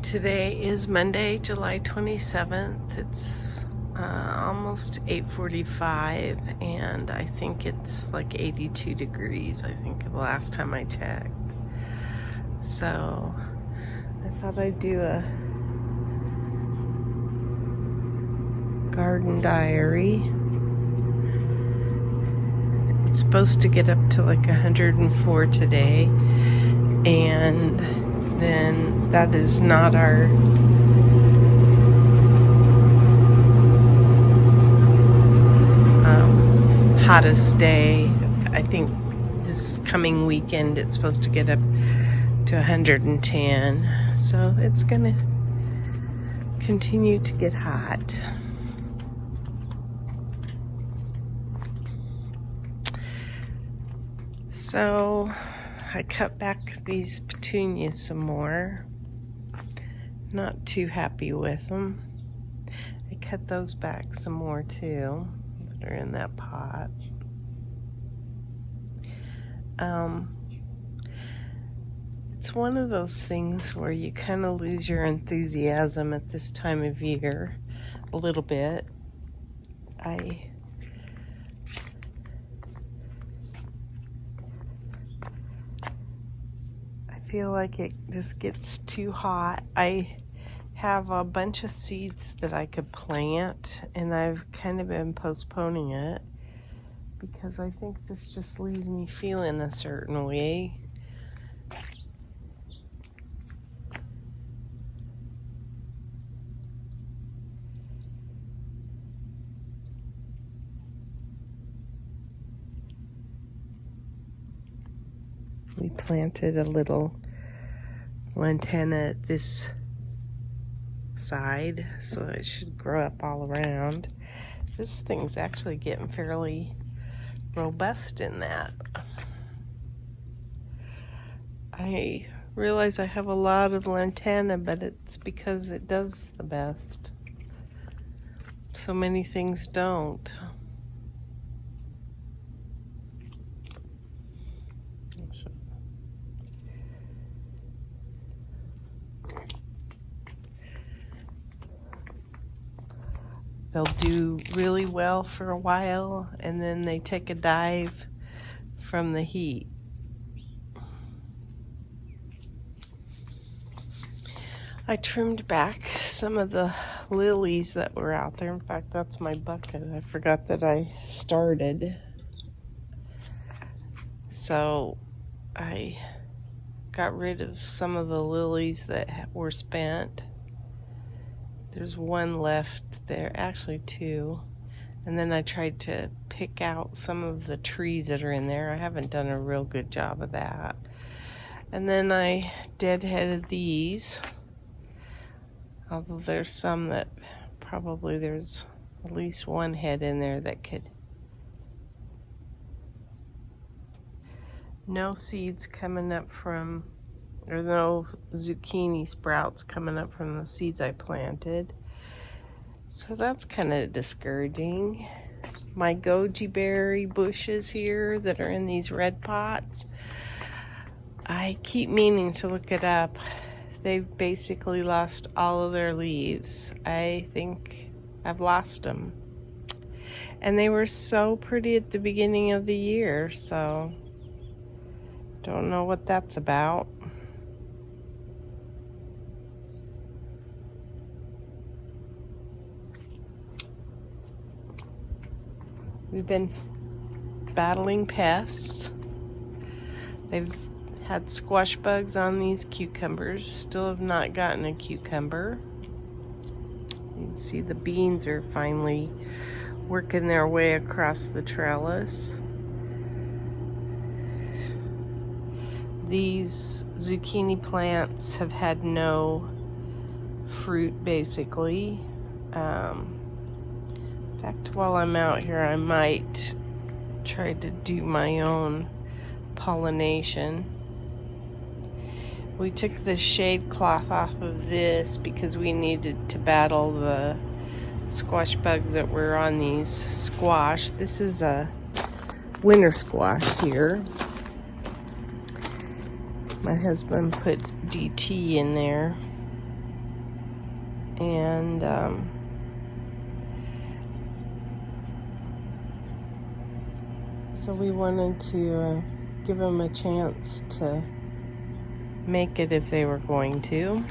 Today is Monday, July 27th. It's almost 8:45 and I think it's like 82 degrees, I think, the last time I checked. So I thought I'd do a garden diary. It's supposed to get up to like 104 today, and then that is not our hottest day. I think this coming weekend it's supposed to get up to 110, so it's gonna continue to get hot. So I cut back these petunias some more. Not too happy with them. I cut those back some more too, that are in that pot. It's one of those things where you kind of lose your enthusiasm at this time of year a little bit. I feel like it just gets too hot. I have a bunch of seeds that I could plant, and I've kind of been postponing it because I think this just leaves me feeling a certain way. We planted a little lantana at this side, so it should grow up all around. This thing's actually getting fairly robust in that. I realize I have a lot of lantana, but it's because it does the best. So many things don't. They'll do really well for a while, and then they take a dive from the heat. I trimmed back some of the lilies that were out there. In fact, that's my bucket. I forgot that I started. So I got rid of some of the lilies that were spent. There's one left there, actually two. And then I tried to pick out some of the trees that are in there. I haven't done a real good job of that. And then I deadheaded these. Although there's some that probably there's at least one head in there that could. No seeds coming up from, or no zucchini sprouts coming up from the seeds I planted. So that's kind of discouraging. My goji berry bushes here that are in these red pots, I keep meaning to look it up. They've basically lost all of their leaves. I think I've lost them. And they were so pretty at the beginning of the year, so don't know what that's about. We've been battling pests. They've had squash bugs on these cucumbers. Still have not gotten a cucumber. You can see the beans are finally working their way across the trellis. These zucchini plants have had no fruit, basically. In fact, while I'm out here, I might try to do my own pollination. We took the shade cloth off of this because we needed to battle the squash bugs that were on these squash. This is a winter squash here. My husband put DT in there. and so we wanted to give them a chance to make it if they were going to.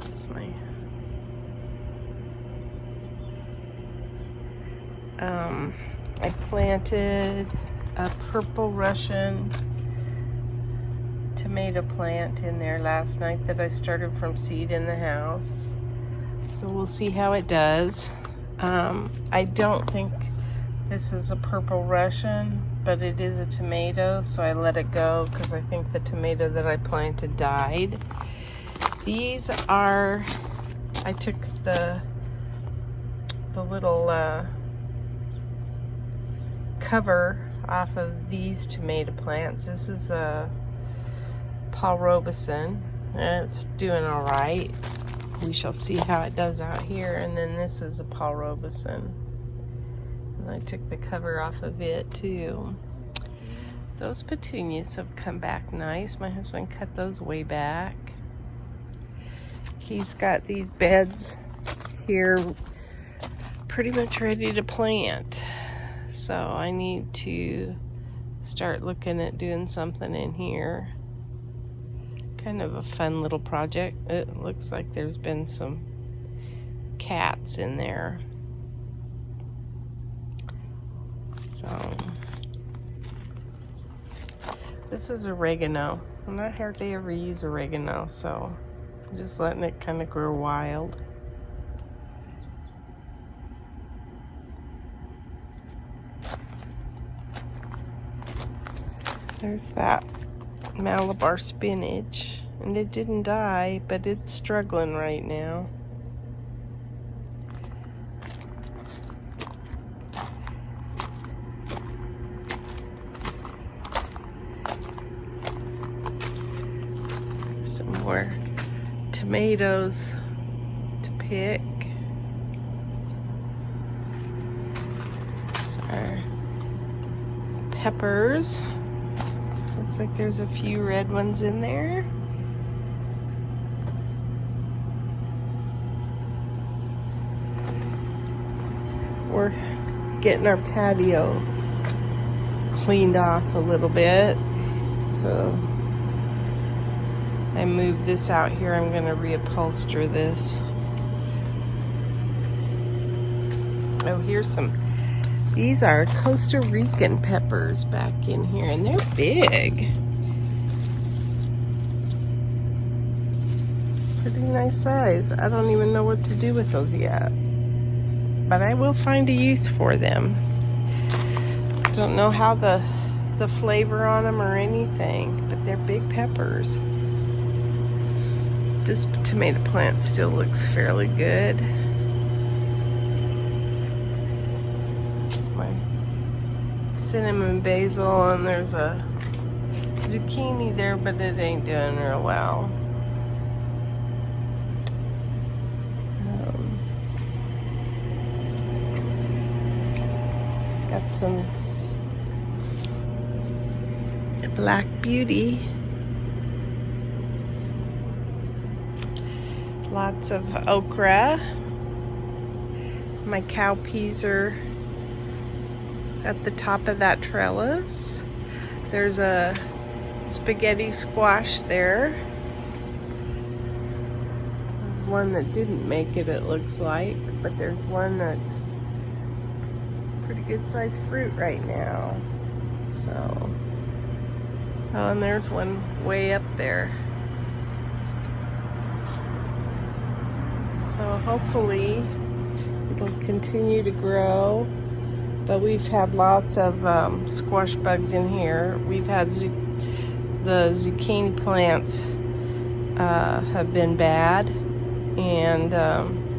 That's my I planted a purple Russian tomato plant in there last night that I started from seed in the house. So we'll see how it does. I don't think this is a purple Russian, but it is a tomato, so I let it go because I think the tomato that I planted died. These are, I took the little cover off of these tomato plants. This is a Paul Robeson, and it's doing all right. We shall see how it does out here. And then this is a Paul Robeson, and I took the cover off of it too. Those petunias have come back nice. My husband cut those way back. He's got these beds here pretty much ready to plant. So I need to start looking at doing something in here. Kind of a fun little project. It looks like there's been some cats in there. So this is oregano. I'm not hardly ever use oregano, so I'm just letting it kind of grow wild. There's that Malabar spinach, and it didn't die, but it's struggling right now. Some more tomatoes to pick. Our peppers. Looks like there's a few red ones in there. We're getting our patio cleaned off a little bit. So I moved this out here. I'm going to reupholster this. Oh, here's some. These are Costa Rican peppers back in here, and they're big. Pretty nice size. I don't even know what to do with those yet, but I will find a use for them. Don't know how the flavor on them or anything, but they're big peppers. This tomato plant still looks fairly good. Cinnamon basil, and there's a zucchini there, but it ain't doing real well. Got some Black Beauty. Lots of okra. My cowpeas are at the top of that trellis. There's a spaghetti squash there. There's one that didn't make it, it looks like, but there's one that's pretty good sized fruit right now. So, oh, and there's one way up there. So hopefully it'll continue to grow. But we've had lots of squash bugs in here. We've had the zucchini plants have been bad, and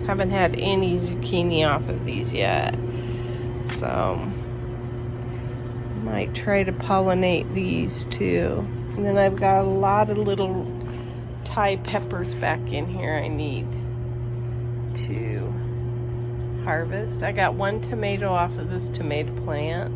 haven't had any zucchini off of these yet. So might try to pollinate these too. And then I've got a lot of little Thai peppers back in here I need to harvest. I got one tomato off of this tomato plant.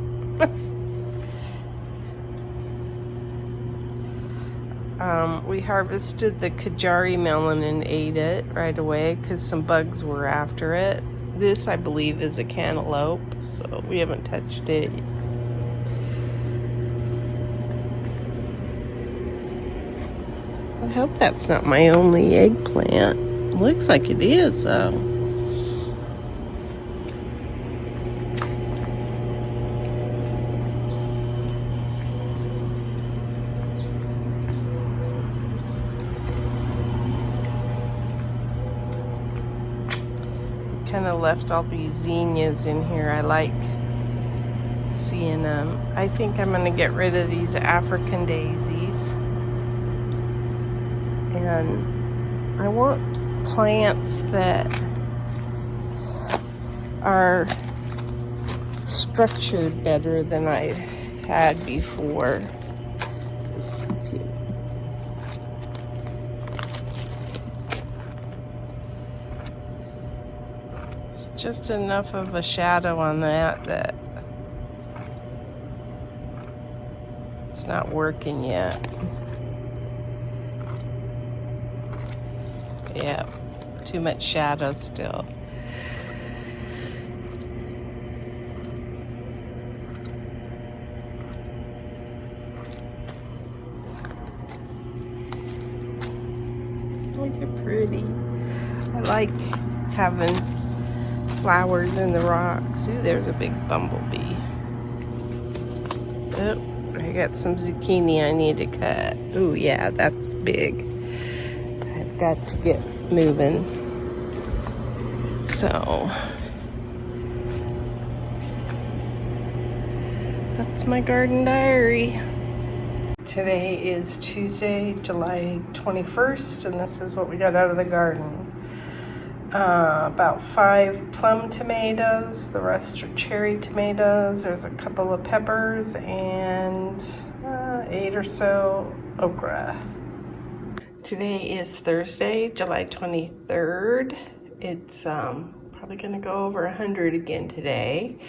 We harvested the Kajari melon and ate it right away because some bugs were after it. This, I believe, is a cantaloupe, so we haven't touched it. I hope that's not my only eggplant. Looks like it is, though. Kind of left all these zinnias in here. I like seeing them. I think I'm going to get rid of these African daisies. And I want plants that are structured better than I had before. It's just enough of a shadow on that it's not working yet. Yeah, too much shadow still. These are pretty. I like having flowers in the rocks. Ooh, there's a big bumblebee. Oh, I got some zucchini I need to cut. Ooh, yeah, that's big. I've got to get moving. So, that's my garden diary. Today is Tuesday, July 21st, and this is what we got out of the garden. About 5 plum tomatoes, the rest are cherry tomatoes. There's a couple of peppers and 8 or so okra. Today is Thursday, July 23rd. It's probably gonna go over 100 again today.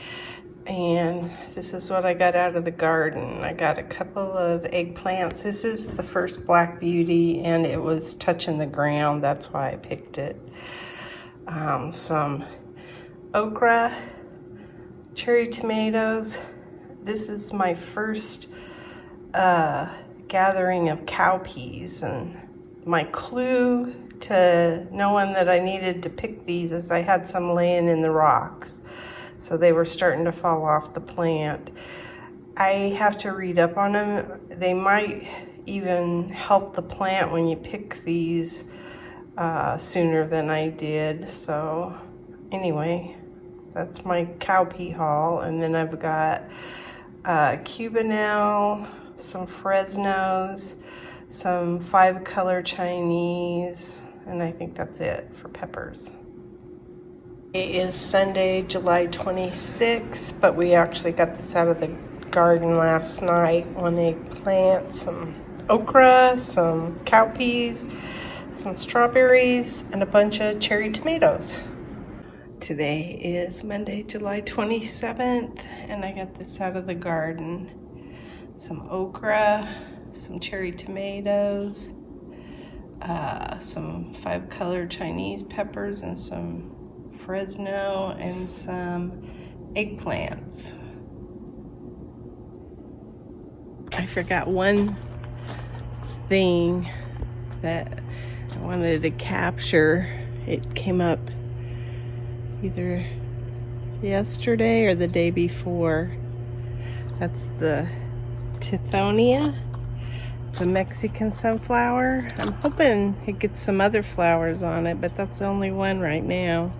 And this is what I got out of the garden. I got a couple of eggplants. This is the first Black Beauty, and it was touching the ground. That's why I picked it. Some okra, cherry tomatoes. This is my first gathering of cowpeas, and my clue to knowing that I needed to pick these is I had some laying in the rocks, so they were starting to fall off the plant. I have to read up on them. They might even help the plant when you pick these sooner than I did. So anyway, that's my cowpea haul. And then I've got Cubanelle, some Fresnos, some 5-color Chinese, and I think that's it for peppers. It is Sunday, July 26th, but we actually got this out of the garden last night. 1 eggplant, some okra, some cowpeas, some strawberries, and a bunch of cherry tomatoes. Today is Monday, July 27th, and I got this out of the garden. Some okra, some cherry tomatoes, some 5-color Chinese peppers, and some Fresno, and some eggplants. I forgot one thing that I wanted to capture. It came up either yesterday or the day before. That's the Tithonia, the Mexican sunflower. I'm hoping it gets some other flowers on it, but that's the only one right now.